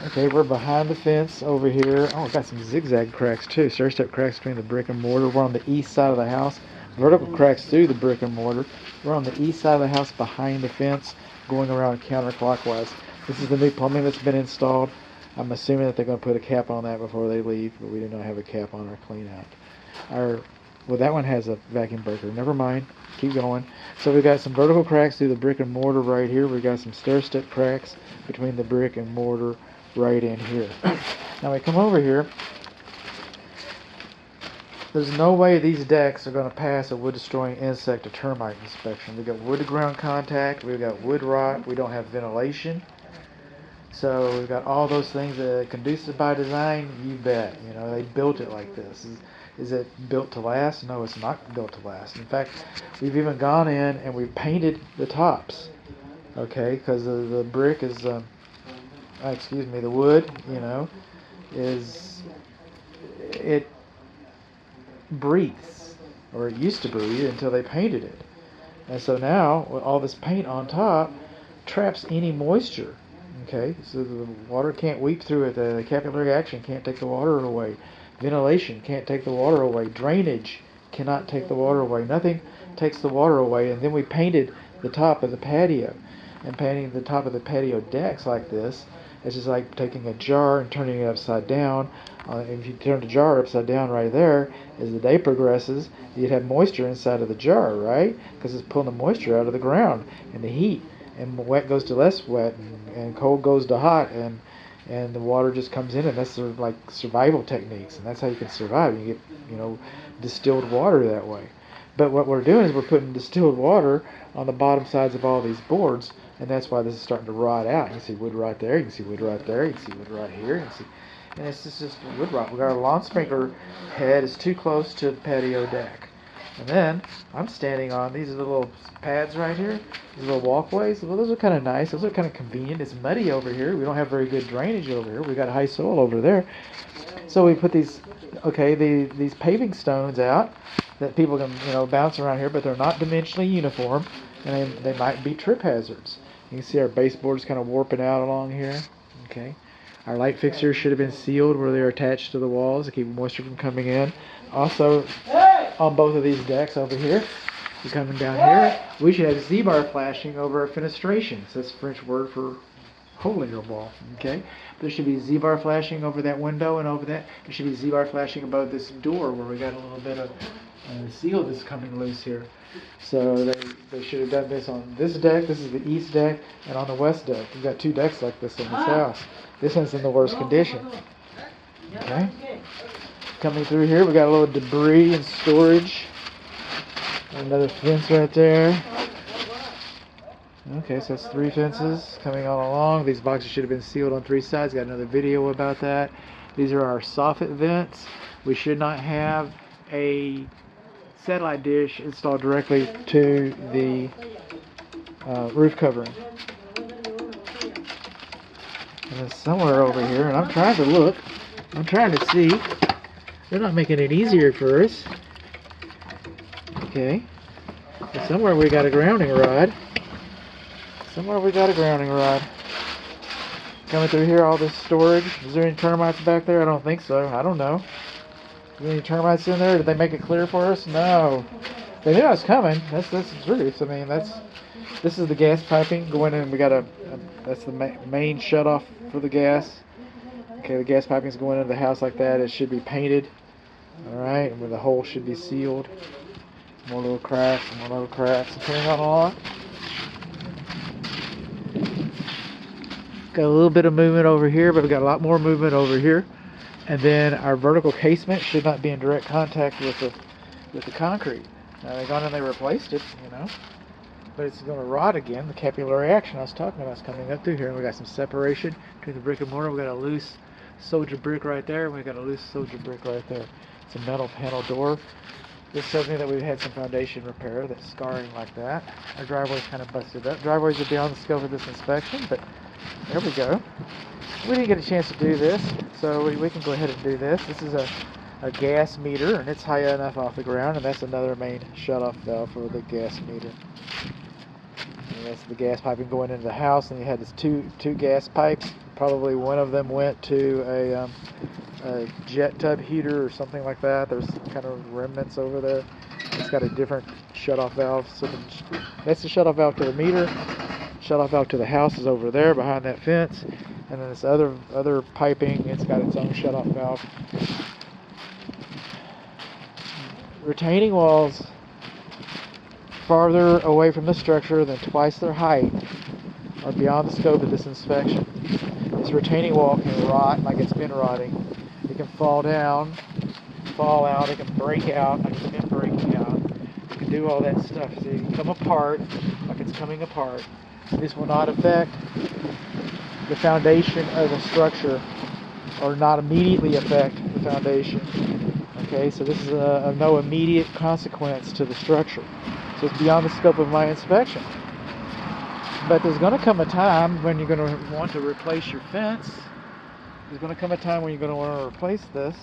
Okay, we're behind the fence over here. Oh, got some zigzag cracks too. Stair-step cracks between the brick and mortar. We're on the east side of the house. Vertical cracks through the brick and mortar. We're on the east side of the house behind the fence, going around counterclockwise. This is the new plumbing that's been installed. I'm assuming that they're going to put a cap on that before they leave, but we do not have a cap on our clean out. Well, that one has a vacuum breaker. Never mind. Keep going. So we've got some vertical cracks through the brick and mortar right here. We've got some stair-step cracks between the brick and mortar right in here. Now we come over here. There's no way these decks are going to pass a wood-destroying insect or termite inspection. We've got wood-to-ground contact. We've got wood rot. We don't have ventilation. So we've got all those things that are conducive by design. You bet. You know, they built it like this. Is it built to last? No, it's not built to last. In fact, we've even gone in and we've painted the tops. Okay, because the brick is, the wood, it breathes, or it used to breathe until they painted it. And so now, with all this paint on top, traps any moisture. Okay, so the water can't weep through it. The capillary action can't take the water away. Ventilation can't take the water away. Drainage cannot take the water away. Nothing takes the water away. And then we painted the top of the patio. And painting the top of the patio decks like this, it's just like taking a jar and turning it upside down. If you turn the jar upside down right there, as the day progresses, you'd have moisture inside of the jar, right? Because it's pulling the moisture out of the ground and the heat. And wet goes to less wet, and cold goes to hot, and the water just comes in, and that's sort of like survival techniques, and that's how you can survive. You get, distilled water that way. But what we're doing is we're putting distilled water on the bottom sides of all these boards, and that's why this is starting to rot out. You can see wood rot there, you can see wood rot there, you can see wood rot here, and it's just wood rot. Our lawn sprinkler head is too close to the patio deck. And then I'm standing on these little pads right here, these little walkways. Well, those are kind of nice. Those are kind of convenient. It's muddy over here. We don't have very good drainage over here. We got high soil over there. So we put these paving stones out that people can bounce around here, but they're not dimensionally uniform, and they might be trip hazards. You can see our baseboards kind of warping out along here. Okay. Our light fixtures should have been sealed where they're attached to the walls to keep moisture from coming in. Also, on both of these decks over here, you're coming down here, we should have Z-bar flashing over our fenestration. So that's the French word for hole in your wall. Okay, there should be Z-bar flashing over that window and over that. There should be Z-bar flashing above this door where we got a little bit of seal that's coming loose here. So they should have done this on this deck. This is the east deck, and on the west deck. We've got two decks like this in this house. This one's in the worst condition. Okay. Coming through here, we got a little debris and storage. Another fence right there. Okay, so that's 3 fences coming all along. These boxes should have been sealed on 3 sides. Got another video about that. These are our soffit vents. We should not have a satellite dish installed directly to the roof covering. And then somewhere over here, and I'm trying to look, I'm trying to see. They're not making it easier for us. Okay. So somewhere we got a grounding rod. Coming through here, all this storage. Is there any termites back there? I don't think so. I don't know. Is there any termites in there? Did they make it clear for us? No. They knew I was coming. That's the truth. I mean, this is the gas piping going in. We got that's the main shut off for the gas. Okay, the gas piping is going into the house like that. It should be painted. Alright, and where the hole should be sealed. More little cracks, depending on a lot. Got a little bit of movement over here, but we got a lot more movement over here. And then our vertical casement should not be in direct contact with the concrete. Now they gone and they replaced it, but it's going to rot again. The capillary action I was talking about is coming up through here, and we got some separation between the brick and mortar. We got a loose soldier brick right there, and we got a loose soldier brick right there. It's a metal panel door. This tells me that we've had some foundation repair that's scarring like that. Our driveway's kind of busted up. Driveways are beyond the scope of this inspection, but there we go. We didn't get a chance to do this, so we can go ahead and do this. This is a gas meter, and it's high enough off the ground, and that's another main shut-off valve for the gas meter. And that's the gas piping going into the house, and you had this two gas pipes Probably one of them went to a jet tub heater or something like that. There's kind of remnants over there. It's got a different shutoff valve. So that's the shutoff valve to the meter. Shutoff valve to the house is over there behind that fence. And then this other piping, it's got its own shutoff valve. Retaining walls farther away from the structure than twice their height are beyond the scope of this inspection. This retaining wall can rot like it's been rotting. It can fall down, fall out, it can break out like it's been breaking out. It can do all that stuff. See, it can come apart like it's coming apart. This will not affect the foundation of the structure, or not immediately affect the foundation. Okay, so this is of no immediate consequence to the structure. So it's beyond the scope of my inspection. But there's going to come a time when you're going to want to replace your fence. There's going to come a time when you're going to want to replace this.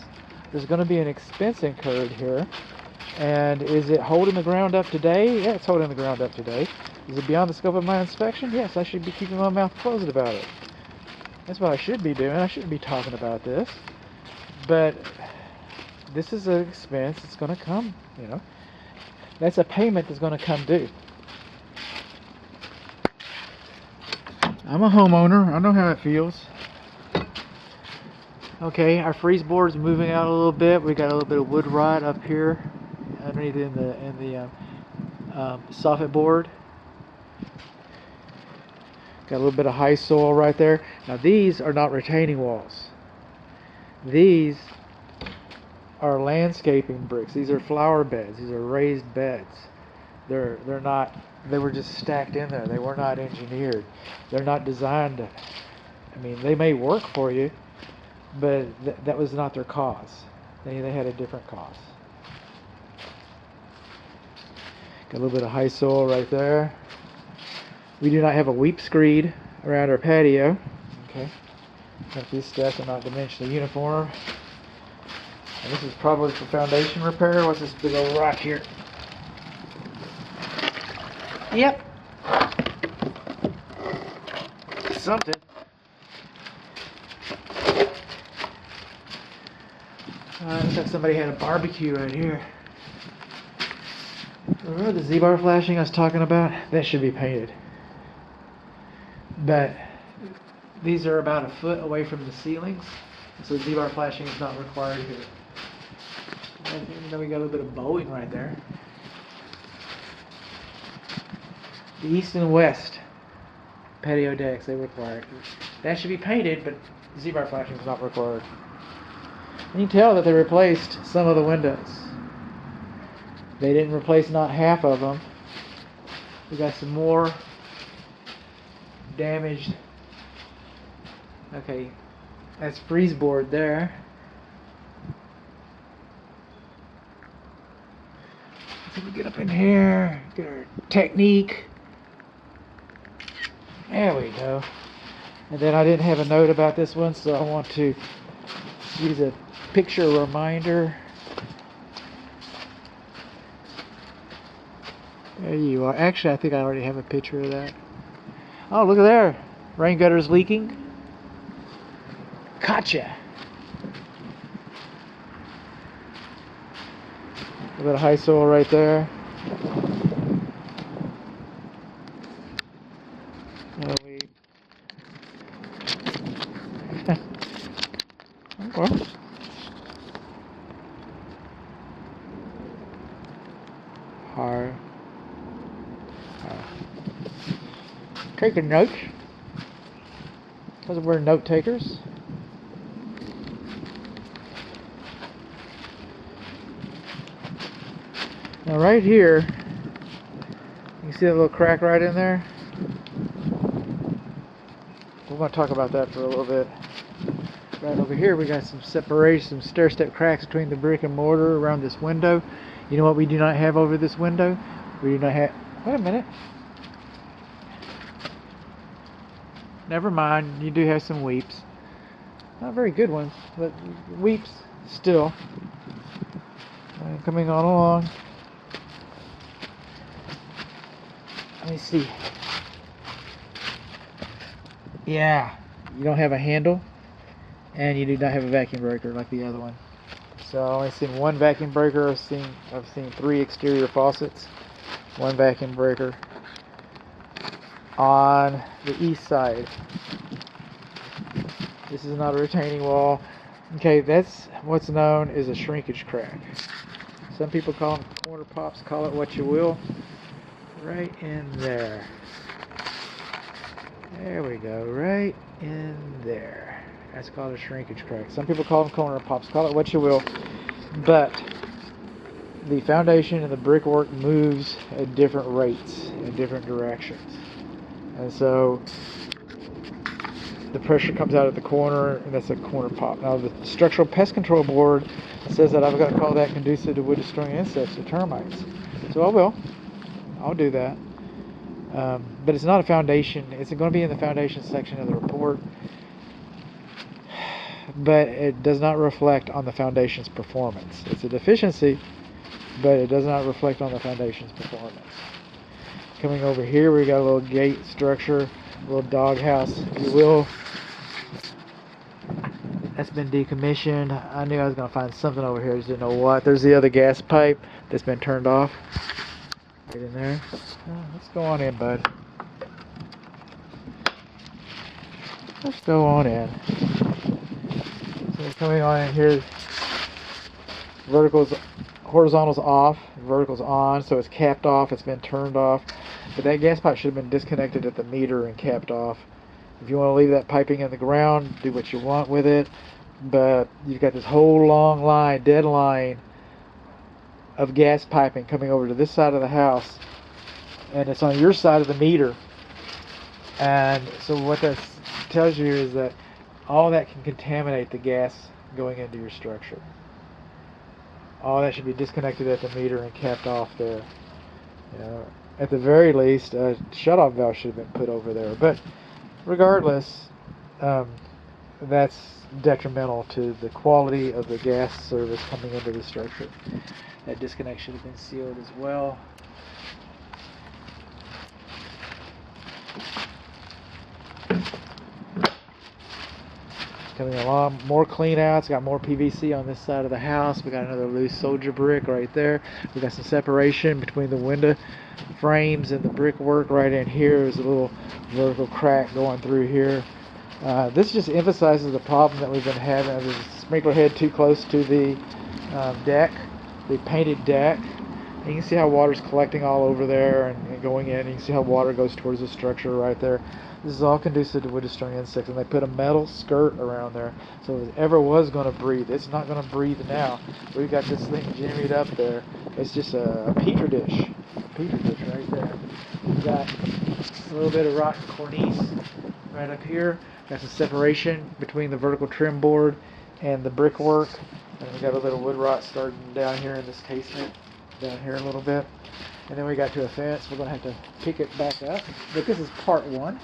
There's going to be an expense incurred here. And is it holding the ground up today? Yeah, it's holding the ground up today. Is it beyond the scope of my inspection? Yes, I should be keeping my mouth closed about it. That's what I should be doing. I shouldn't be talking about this. But this is an expense that's going to come, you know. That's a payment that's going to come due. I'm a homeowner. I know how it feels. Okay, our freeze board is moving out a little bit. We got a little bit of wood rot up here underneath in the soffit board. Got a little bit of high soil right there. Now these are not retaining walls. These are landscaping bricks. These are flower beds. These are raised beds. They're not. They were just stacked in there. They were not engineered. They're not designed to. I mean, they may work for you, but that was not their cause. They had a different cause. Got a little bit of high soil right there. We do not have a weep screed around our patio. Okay. These steps are not dimensionally uniform. And this is probably for foundation repair. What's this big old rock here? Yep. Something. Looks like somebody had a barbecue right here. Remember the Z-bar flashing I was talking about? That should be painted. But these are about a foot away from the ceilings, so Z-bar flashing is not required here. And then we got a little bit of bowing right there. The east and west patio decks, they require it. That should be painted, but Z-bar flashing is not required. And you can tell that they replaced some of the windows. They didn't replace not half of them. We got some more damaged. Okay, that's freeze board there. So we get up in here, get our technique. There we go. And then I didn't have a note about this one, so I want to use a picture reminder. There you are. Actually, I think I already have a picture of that. Oh, look at there. Rain gutter's leaking. Gotcha. A little bit of high soil right there. Okay. Hard. Taking notes. Because we're note takers. Now right here, you see that little crack right in there? We're going to talk about that for a little bit. Right over here we got some separation, some stair-step cracks between the brick and mortar around this window. You know what we do not have over this window? We do not have... Wait a minute. Never mind, you do have some weeps. Not very good ones, but weeps still. Coming on along. Let me see. Yeah, you don't have a handle, and you do not have a vacuum breaker like the other one. So I've only seen one vacuum breaker. I've seen 3 exterior faucets, one vacuum breaker on the east side. This is not a retaining wall. Okay, that's what's known as a shrinkage crack. Some people call them corner pops, call it what you will. Right in there. There we go, right in there. That's called a shrinkage crack. Some people call them corner pops, call it what you will. But the foundation and the brickwork moves at different rates in different directions. And so the pressure comes out at the corner, and that's a corner pop. Now, the structural pest control board says that I've got to call that conducive to wood destroying insects or termites. So I will. I'll do that. But it's not a foundation. It's going to be in the foundation section of the report. But it does not reflect on the foundation's performance. It's a deficiency, but it does not reflect on the foundation's performance. Coming over here, we got a little gate structure, a little doghouse, if you will. That's been decommissioned. I knew I was going to find something over here, I just didn't know what. There's the other gas pipe that's been turned off. Right in there. Let's go on in, bud. Let's go on in. So coming on in here, horizontal's off, vertical's on, so it's capped off, it's been turned off. But that gas pipe should have been disconnected at the meter and capped off. If you want to leave that piping in the ground, do what you want with it. But you've got this whole long line, dead line of gas piping coming over to this side of the house, and it's on your side of the meter. And so what that tells you is that all that can contaminate the gas going into your structure. All that should be disconnected at the meter and capped off there. You know, at the very least, a shutoff valve should have been put over there. But regardless, that's detrimental to the quality of the gas service coming into the structure. That disconnect should have been sealed as well. Coming along, more clean outs. Got more PVC on this side of the house. We got another loose soldier brick right there. We got some separation between the window frames and the brickwork right in here. There's a little vertical crack going through here. This just emphasizes the problem that we've been having. There's a sprinkler head too close to the deck, the painted deck. And you can see how water's collecting all over there and going in. You can see how water goes towards the structure right there. This is all conducive to wood destroying insects, and they put a metal skirt around there. So if it ever was going to breathe, it's not going to breathe now. We've got this thing jimmied up there. It's just a petri dish. A petri dish right there. We've got a little bit of rotten cornice right up here. Got some separation between the vertical trim board and the brickwork. And we got a little wood rot starting down here in this casement, down here a little bit. And then we got to a fence. We're going to have to pick it back up. But this is part one.